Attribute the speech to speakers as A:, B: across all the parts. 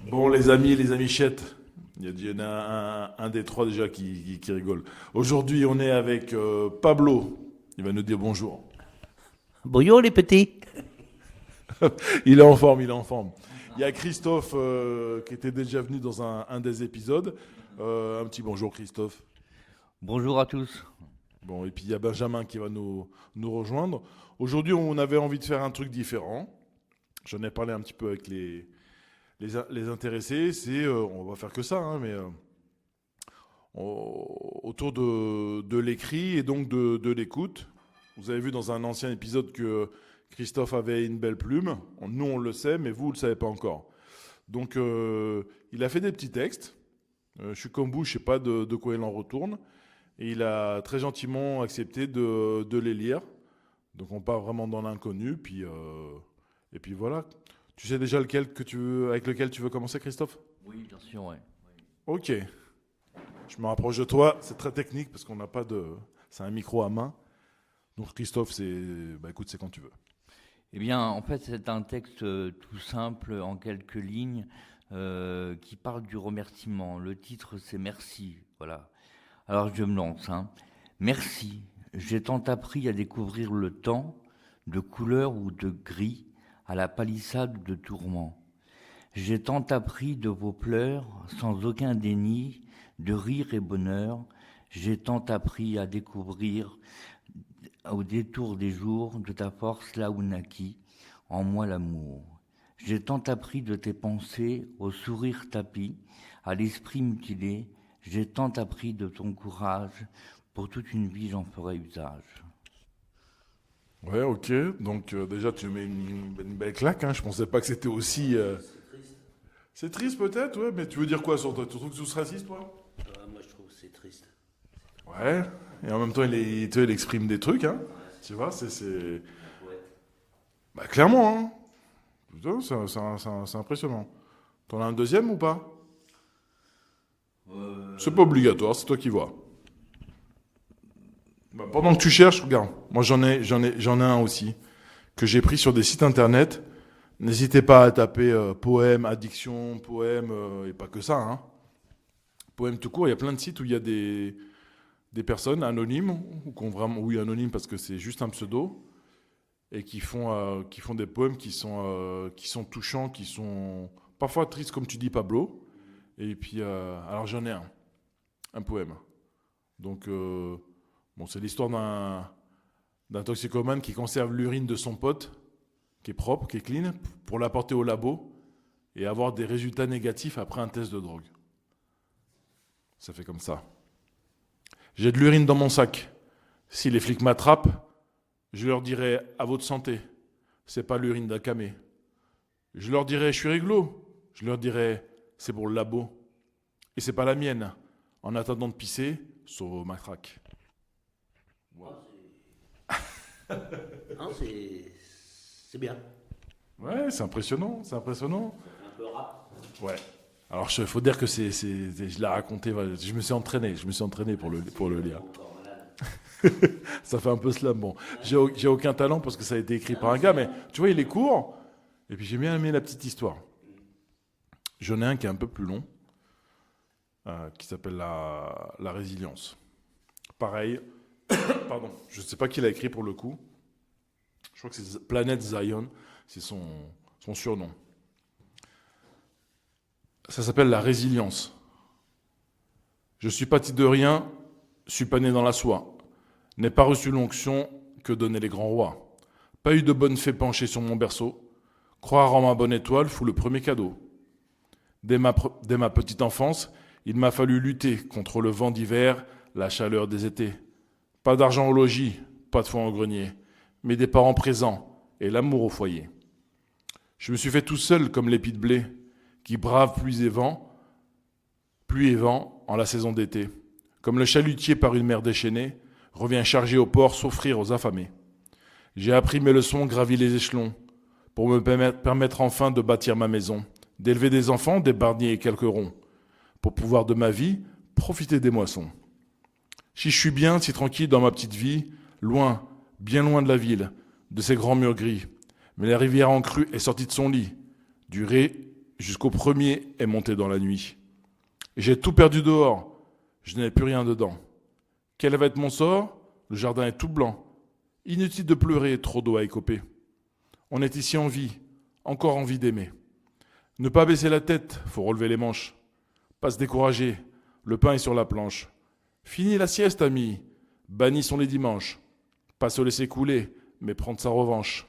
A: Bon, les amis, les amichettes, il y en a un des trois déjà qui rigole. Aujourd'hui, on est avec Pablo. Il va nous dire bonjour.
B: Bonjour les petits.
A: Il est en forme, il est en forme. Il y a Christophe qui était déjà venu dans un des épisodes. Un petit bonjour, Christophe.
B: Bonjour à tous.
A: Bon, et puis il y a Benjamin qui va nous rejoindre. Aujourd'hui, on avait envie de faire un truc différent. J'en ai parlé un petit peu avec les intéressés. On va faire que ça, hein, mais autour de l'écrit et donc de l'écoute. Vous avez vu dans un ancien épisode que Christophe avait une belle plume. Nous, on le sait, mais vous ne le savez pas encore. Donc, il a fait des petits textes. Je suis comme vous, je ne sais pas de quoi il en retourne. Et il a très gentiment accepté de les lire. Donc, on part vraiment dans l'inconnu. Et puis voilà. Tu sais déjà avec lequel tu veux commencer, Christophe?
B: Oui, bien sûr, ouais.
A: Ok. Je me rapproche de toi. C'est très technique parce qu'on n'a pas de. C'est un micro à main. Donc, Christophe, écoute, c'est quand tu veux.
B: Eh bien, en fait, c'est un texte tout simple, en quelques lignes, qui parle du remerciement. Le titre, c'est Merci. Voilà. Alors, je me lance. Merci. J'ai tant appris à découvrir le temps, de couleur ou de gris, à la palissade de tourments. J'ai tant appris de vos pleurs, sans aucun déni, de rire et bonheur. J'ai tant appris à découvrir, au détour des jours, de ta force là où naquit, en moi l'amour. J'ai tant appris de tes pensées, au sourire tapi, à l'esprit mutilé. J'ai tant appris de ton courage, pour toute une vie j'en ferai usage.
A: Ouais, ok. Donc, déjà, tu mets une belle claque. Hein. Je pensais pas que c'était aussi. C'est triste peut-être, ouais, mais tu veux dire quoi sur toi? Tu trouves que c'est raciste, toi?
C: Moi, je trouve que c'est triste.
A: Ouais. Et en même temps, il exprime des trucs, hein. Tu vois,
C: Ouais.
A: Bah, clairement, hein. Putain, c'est impressionnant. T'en as un deuxième ou pas? C'est pas obligatoire, c'est toi qui vois. Bah, pendant que tu cherches, regarde. Moi, j'en ai un aussi que j'ai pris sur des sites internet. N'hésitez pas à taper poème, addiction, poème, et pas que ça, hein. Poème tout court, il y a plein de sites où il y a des personnes anonymes, ou qui ont vraiment, oui, anonymes parce que c'est juste un pseudo, et qui font des poèmes qui sont touchants, qui sont parfois tristes, comme tu dis, Pablo. Et puis, alors j'en ai un poème. Donc, bon, c'est l'histoire d'un toxicomane qui conserve l'urine de son pote, qui est propre, qui est clean, pour l'apporter au labo et avoir des résultats négatifs après un test de drogue. Ça fait comme ça. J'ai de l'urine dans mon sac. Si les flics m'attrapent, je leur dirai à votre santé. C'est pas l'urine d'un camé. Je leur dirai je suis réglo. Je leur dirai c'est pour le labo. Et c'est pas la mienne. En attendant de pisser, sauve vos matraques. Wow.
C: Non, c'est bien.
A: Ouais, c'est impressionnant, c'est impressionnant.
C: Un peu rap.
A: Ouais. Alors, il faut dire que je l'ai raconté, voilà, je me suis entraîné pour le lire.
C: Encore malade.
A: Ça fait un peu slam. Bon, j'ai aucun talent parce que ça a été écrit par un gars, mais tu vois, il est court. Et puis j'ai bien aimé la petite histoire. J'en ai un qui est un peu plus long, qui s'appelle la résilience. Pareil, pardon, je ne sais pas qui l'a écrit pour le coup. Je crois que c'est Planète Zion, c'est son surnom. Ça s'appelle la résilience. Je suis parti de rien, suis pas né dans la soie. N'ai pas reçu l'onction que donnaient les grands rois. Pas eu de bonne fée penchée sur mon berceau. Croire en ma bonne étoile fut le premier cadeau. Dès ma petite enfance, il m'a fallu lutter contre le vent d'hiver, la chaleur des étés. Pas d'argent au logis, pas de foin au grenier, mais des parents présents et l'amour au foyer. Je me suis fait tout seul comme l'épi de blé, qui brave pluie et vent en la saison d'été. Comme le chalutier par une mer déchaînée, revient chargé au port s'offrir aux affamés. J'ai appris mes leçons, gravi les échelons, pour me permettre enfin de bâtir ma maison, d'élever des enfants, des barniers et quelques ronds, pour pouvoir de ma vie profiter des moissons. Si je suis bien, si tranquille dans ma petite vie, loin, bien loin de la ville, de ces grands murs gris, mais la rivière en crue est sortie de son lit, du jusqu'au premier est monté dans la nuit. J'ai tout perdu dehors, je n'ai plus rien dedans. Quel va être mon sort? Le jardin est tout blanc. Inutile de pleurer, trop d'eau à écoper. On est ici en vie, encore envie d'aimer. Ne pas baisser la tête, faut relever les manches. Pas se décourager, le pain est sur la planche. Fini la sieste, ami, bannis sont les dimanches. Pas se laisser couler, mais prendre sa revanche.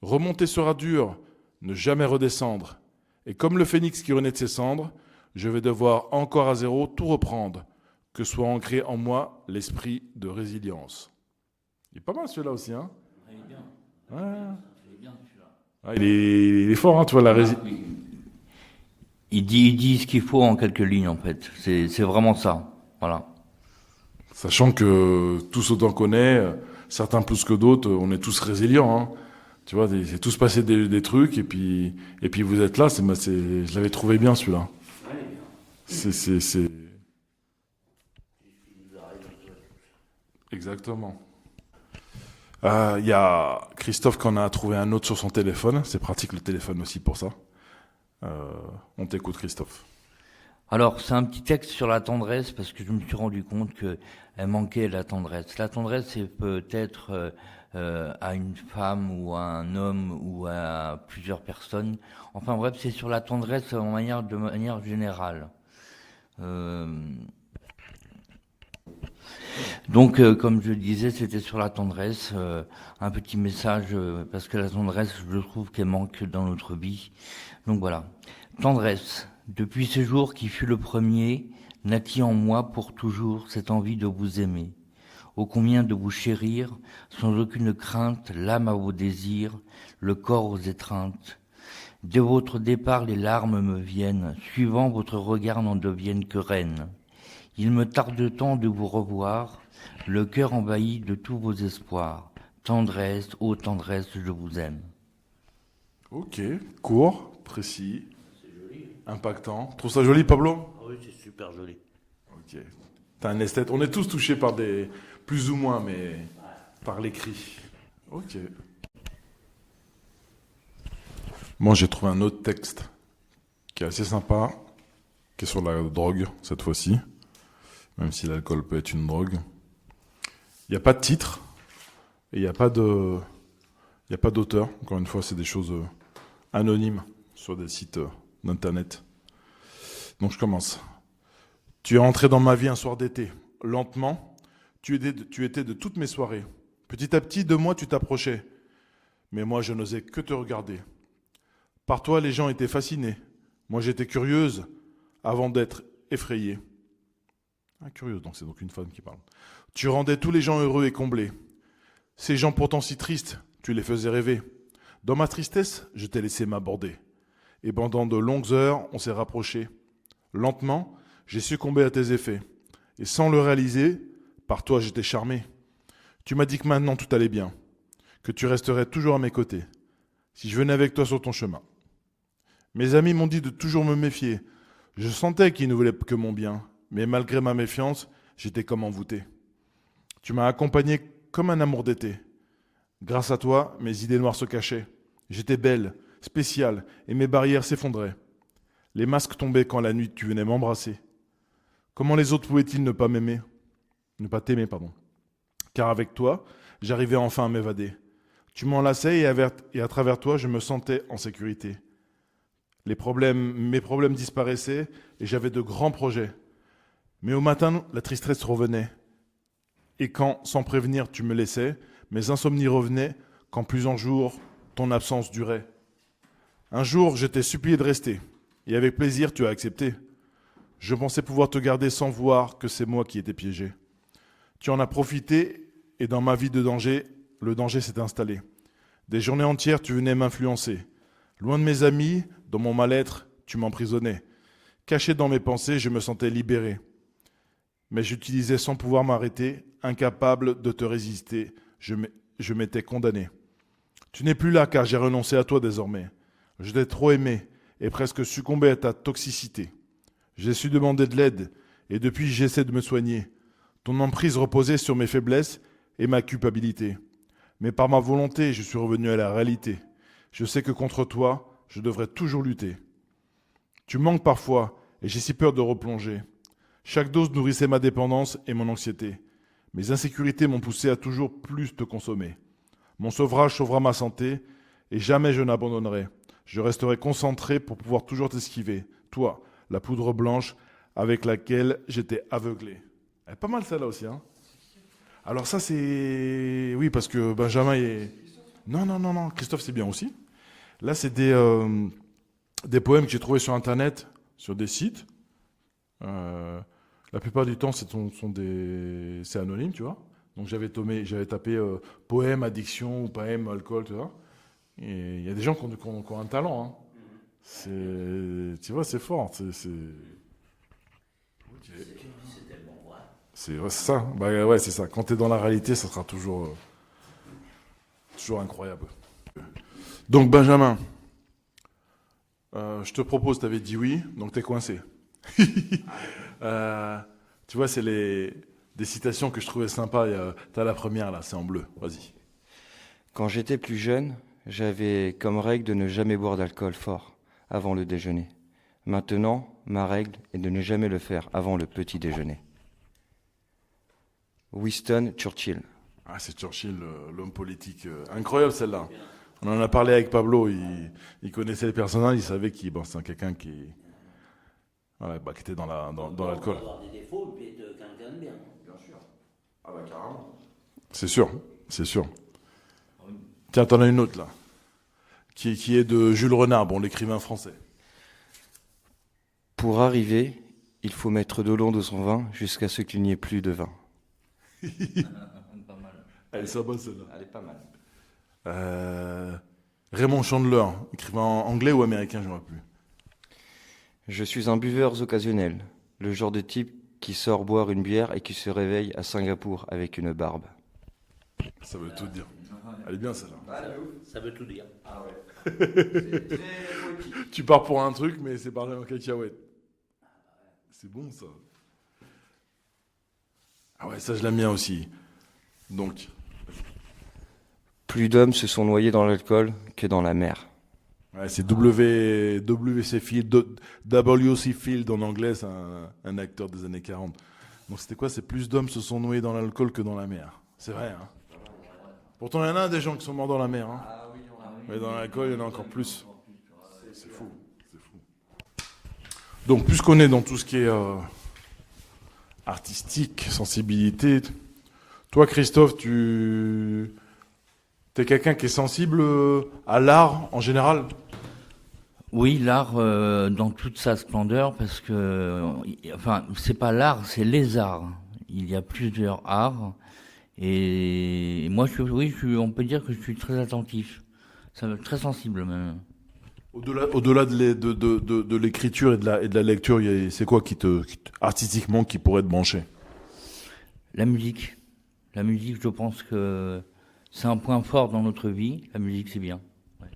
A: Remonter sera dur, ne jamais redescendre. Et comme le phénix qui renaît de ses cendres, je vais devoir encore à zéro tout reprendre, que soit ancré en moi l'esprit de résilience. Il est pas mal celui-là aussi, hein?
B: Il est bien.
A: Ouais.
B: Il est bien celui-là.
A: Ah, il est fort, hein, tu vois, la résilience.
B: Il dit ce qu'il faut en quelques lignes, en fait. C'est vraiment ça. Voilà.
A: Sachant que tous autant qu'on est, certains plus que d'autres, on est tous résilients, hein. Tu vois, c'est tous passé des trucs, et puis vous êtes là, je l'avais trouvé bien celui-là. C'est... Exactement. Il y a Christophe qui en a trouvé un autre sur son téléphone. C'est pratique le téléphone aussi pour ça. On t'écoute, Christophe.
B: Alors, c'est un petit texte sur la tendresse, parce que je me suis rendu compte qu'elle manquait la tendresse. La tendresse, c'est peut-être à une femme ou à un homme ou à plusieurs personnes. Enfin bref, c'est sur la tendresse de manière générale. Donc, comme je disais, c'était sur la tendresse, un petit message, parce que la tendresse, je trouve qu'elle manque dans notre vie. Donc voilà. Tendresse. Depuis ce jour qui fut le premier, naquit en moi pour toujours cette envie de vous aimer. Ô combien de vous chérir, sans aucune crainte, l'âme à vos désirs, le corps aux étreintes. Dès votre départ, les larmes me viennent, suivant votre regard n'en deviennent que reines. Il me tarde tant de vous revoir, le cœur envahi de tous vos espoirs. Tendresse, ô tendresse, je vous aime.
A: Ok, court, précis, impactant. Tu trouves ça joli, Pablo?
C: Ah oui, c'est super joli.
A: Ok. T'as un esthète. On est tous touchés par des... plus ou moins, mais par l'écrit. Ok. Moi, j'ai trouvé un autre texte qui est assez sympa, qui est sur la drogue, cette fois-ci. Même si l'alcool peut être une drogue. Il n'y a pas de titre, et il n'y a pas d'auteur. Encore une fois, c'est des choses anonymes sur des sites d'internet. Donc je commence. Tu es entré dans ma vie un soir d'été, lentement. Tu étais de toutes mes soirées. Petit à petit, de moi, tu t'approchais. Mais moi, je n'osais que te regarder. Par toi, les gens étaient fascinés. Moi, j'étais curieuse avant d'être effrayée. Ah, curieuse, donc c'est donc une femme qui parle. Tu rendais tous les gens heureux et comblés. Ces gens pourtant si tristes, tu les faisais rêver. Dans ma tristesse, je t'ai laissé m'aborder. Et pendant de longues heures, on s'est rapprochés. Lentement, j'ai succombé à tes effets. Et sans le réaliser, par toi j'étais charmé. Tu m'as dit que maintenant tout allait bien, que tu resterais toujours à mes côtés, si je venais avec toi sur ton chemin. Mes amis m'ont dit de toujours me méfier. Je sentais qu'ils ne voulaient que mon bien, mais malgré ma méfiance, j'étais comme envoûté. Tu m'as accompagné comme un amour d'été. Grâce à toi, mes idées noires se cachaient. J'étais belle, spéciale, et mes barrières s'effondraient. Les masques tombaient quand la nuit tu venais m'embrasser. Comment les autres pouvaient-ils ne pas m'aimer? Ne pas t'aimer, pardon. Car avec toi, j'arrivais enfin à m'évader. Tu m'enlaçais et à travers toi, je me sentais en sécurité. Mes problèmes disparaissaient et j'avais de grands projets. Mais au matin, la tristesse revenait. Et quand, sans prévenir, tu me laissais, mes insomnies revenaient, quand plus en jour, ton absence durait. Un jour, je t'ai supplié de rester, et avec plaisir, tu as accepté. Je pensais pouvoir te garder sans voir que c'est moi qui étais piégé. Tu en as profité, et dans ma vie de danger, le danger s'est installé. Des journées entières, tu venais m'influencer. Loin de mes amis, dans mon mal-être, tu m'emprisonnais. Caché dans mes pensées, je me sentais libéré. Mais j'utilisais sans pouvoir m'arrêter, incapable de te résister, je m'étais condamné. Tu n'es plus là car j'ai renoncé à toi désormais. Je t'ai trop aimé et presque succombé à ta toxicité. J'ai su demander de l'aide et depuis j'essaie de me soigner. Ton emprise reposait sur mes faiblesses et ma culpabilité. Mais par ma volonté, je suis revenu à la réalité. Je sais que contre toi, je devrais toujours lutter. Tu me manques parfois, et j'ai si peur de replonger. Chaque dose nourrissait ma dépendance et mon anxiété. Mes insécurités m'ont poussé à toujours plus te consommer. Mon sevrage sauvera ma santé, et jamais je n'abandonnerai. Je resterai concentré pour pouvoir toujours t'esquiver. Toi, la poudre blanche avec laquelle j'étais aveuglé. Elle est pas mal celle-là aussi, hein. Alors ça c'est... Oui, parce que Benjamin est... Non, Christophe c'est bien aussi. Là c'est des poèmes que j'ai trouvés sur Internet, sur des sites. La plupart du temps c'est anonyme, tu vois. Donc j'avais tapé poème, addiction, ou poème, alcool, tu vois. Et il y a des gens qui ont un talent, hein. Tu vois, c'est fort.
C: C'est tellement vrai.
A: C'est ça. Bah ouais, c'est ça. Quand t'es dans la réalité, ça sera toujours incroyable. Donc Benjamin, je te propose, t'avais dit oui, donc t'es coincé. Tu vois, c'est des citations que je trouvais sympas. T'as la première là, c'est en bleu. Vas-y.
D: Quand j'étais plus jeune, j'avais comme règle de ne jamais boire d'alcool fort avant le déjeuner. Maintenant, ma règle est de ne jamais le faire avant le petit déjeuner. Winston Churchill.
A: Ah, c'est Churchill, l'homme politique. Incroyable celle-là. On en a parlé avec Pablo. Il connaissait les personnages. Il savait qu'il c'est quelqu'un qui était dans l'alcool.
C: On peut avoir des défauts, puis être quelqu'un de bien.
A: Bien sûr. Ah bah carrément. C'est sûr, c'est sûr. Tiens, t'en as une autre là, qui est de Jules Renard, l'écrivain français.
D: Pour arriver, il faut mettre de l'eau dans son vin jusqu'à ce qu'il n'y ait plus de vin.
B: Pas mal.
A: Elle est sympa celle-là.
D: Elle est pas mal.
A: Raymond Chandler, écrivain anglais ou américain, je ne sais plus.
D: Je suis un buveur occasionnel, le genre de type qui sort boire une bière et qui se réveille à Singapour avec une barbe.
A: Ça veut tout dire. Elle est bien celle-là.
C: Ça veut tout dire.
D: Ah ouais. C'est très poétique.
A: Tu pars pour un truc, mais c'est parlé en cacahuète. C'est bon ça. Ah ouais, ça je l'aime bien aussi. Donc,
D: Plus d'hommes se sont noyés dans l'alcool que dans la mer.
A: ouais, c'est W.C. Field, W.C. Field en anglais, c'est un acteur des années 40. Donc c'était quoi? C'est plus d'hommes se sont noyés dans l'alcool que dans la mer. C'est vrai, hein. Pourtant, il y en a des gens qui sont morts dans la mer, hein. Mais dans l'alcool, il y en a encore plus. C'est fou, c'est fou. Donc, puisqu'on est dans tout ce qui est artistique, sensibilité, toi, Christophe, tu es quelqu'un qui est sensible à l'art en général?
B: Oui, l'art dans toute sa splendeur, parce que, enfin, c'est pas l'art, c'est les arts. Il y a plusieurs arts, et moi, on peut dire que je suis très attentif, très sensible même.
A: Au-delà de l'écriture et de la lecture, c'est quoi artistiquement qui pourrait te brancher?
B: La musique, je pense que c'est un point fort dans notre vie. La musique, c'est bien. Ouais.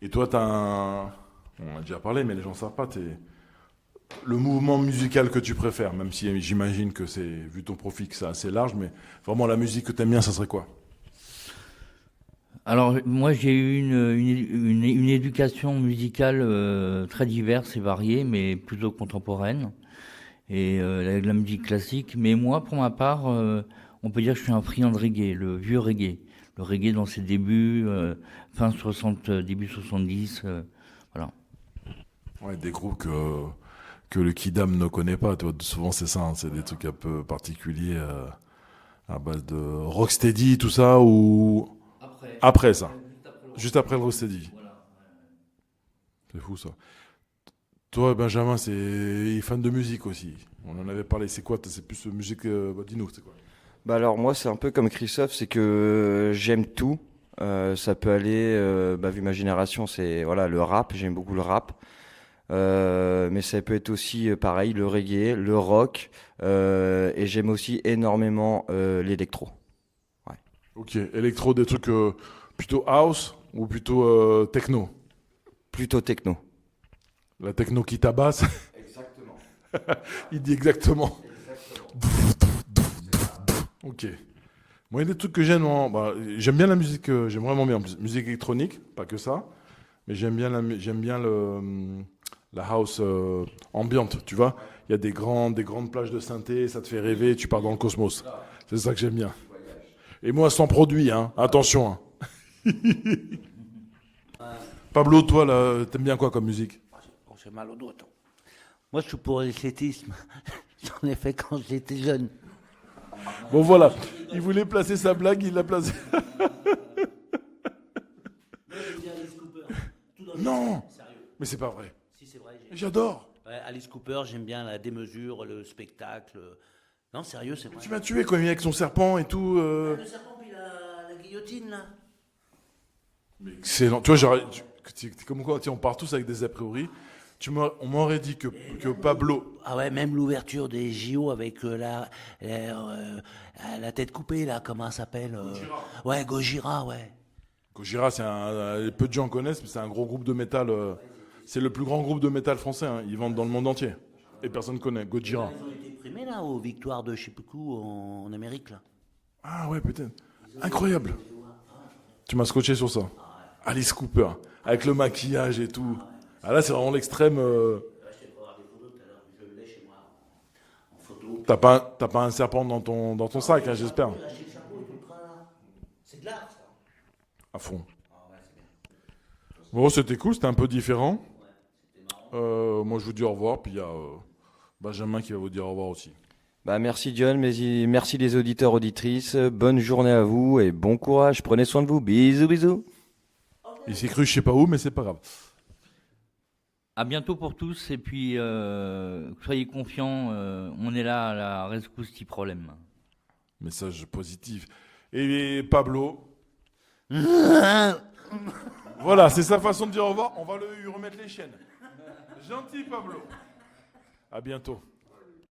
A: Et toi, on a déjà parlé, mais les gens ne savent pas, le mouvement musical que tu préfères, même si j'imagine que c'est, vu ton profil, que c'est assez large, mais vraiment la musique que tu aimes bien, ça serait quoi?
B: Alors, moi, j'ai eu une éducation musicale très diverse et variée, mais plutôt contemporaine, et la musique classique. Mais moi, pour ma part, on peut dire que je suis un friand de reggae, le vieux reggae. Le reggae dans ses débuts, fin 60, début 70, voilà.
A: Ouais, des groupes que le Kidam ne connaît pas, tu vois, souvent c'est ça, hein, c'est des trucs un peu particuliers à base de rocksteady, tout ça, ou après ça, juste après le rocksteady.
B: Voilà.
A: C'est fou ça. Toi, Benjamin, il est fan de musique aussi. On en avait parlé. C'est quoi? C'est plus musique. Dis-nous, c'est quoi?
D: Bah alors moi c'est un peu comme Christophe, c'est que j'aime tout. Ça peut aller, vu ma génération, c'est voilà le rap, j'aime beaucoup le rap. Mais ça peut être aussi pareil le reggae, le rock, et j'aime aussi énormément l'électro. Ouais.
A: Ok, électro, des trucs plutôt house ou plutôt techno?
D: Plutôt techno.
A: La techno qui tabasse.
D: Exactement.
A: Il dit exactement. Ok. Moi, il y a des trucs que j'aime. J'aime bien la musique. J'aime vraiment bien. Musique électronique, pas que ça. Mais j'aime bien La house ambiante, tu vois. Il y a des grandes plages de synthé, ça te fait rêver, tu pars dans le cosmos. C'est ça que j'aime bien. Et moi, sans produit, hein. Attention. Hein. Pablo, toi, là, t'aimes bien quoi comme musique?
C: Oh, j'ai mal au dos, attends. Moi, je suis pour l'esthétisme. J'en ai fait quand j'étais jeune.
A: Bon, voilà. Il voulait placer sa blague, il l'a placée. Non, mais c'est pas vrai.
C: Si, c'est vrai.
A: J'adore.
C: Ouais, Alice Cooper, j'aime bien la démesure, le spectacle. Non, sérieux, c'est vrai.
A: Tu m'as tué quand il est avec son serpent et tout.
C: Le serpent, puis la guillotine, là.
A: Mais excellent. Tu vois, t'es comme quoi, tiens, on part tous avec des a priori. On m'aurait dit que Pablo.
C: Ah ouais, même l'ouverture des JO avec la tête coupée, là, comment ça s'appelle Ouais, Gojira, ouais.
A: Gojira, peu de gens connaissent, mais c'est un gros groupe de métal. C'est le plus grand groupe de métal français. Hein. Ils vendent dans le monde entier. Et personne ne connaît. Gojira.
C: Ils ont été primés, là, aux victoires de je sais plus où en Amérique, là.
A: Ah ouais, putain. Incroyable. Tu m'as scotché sur ça. Alice Cooper, avec le maquillage et tout. Ah là, c'est vraiment l'extrême. T'as pas un serpent dans ton sac, hein, j'espère.
C: C'est de l'art, ça.
A: À fond. Bon, c'était cool, c'était un peu différent. Moi, je vous dis au revoir, puis il y a Benjamin qui va vous dire au revoir aussi.
D: Bah, merci John, merci les auditeurs, auditrices. Bonne journée à vous et bon courage. Prenez soin de vous. Bisous, bisous.
A: Il s'est cru je sais pas où, mais c'est pas grave.
B: À bientôt pour tous et puis soyez confiants, on est là à la rescousse petit problème.
A: Message positif. Et Pablo. Voilà, c'est sa façon de dire au revoir. On va lui remettre les chaînes. Gentil Pablo. À bientôt.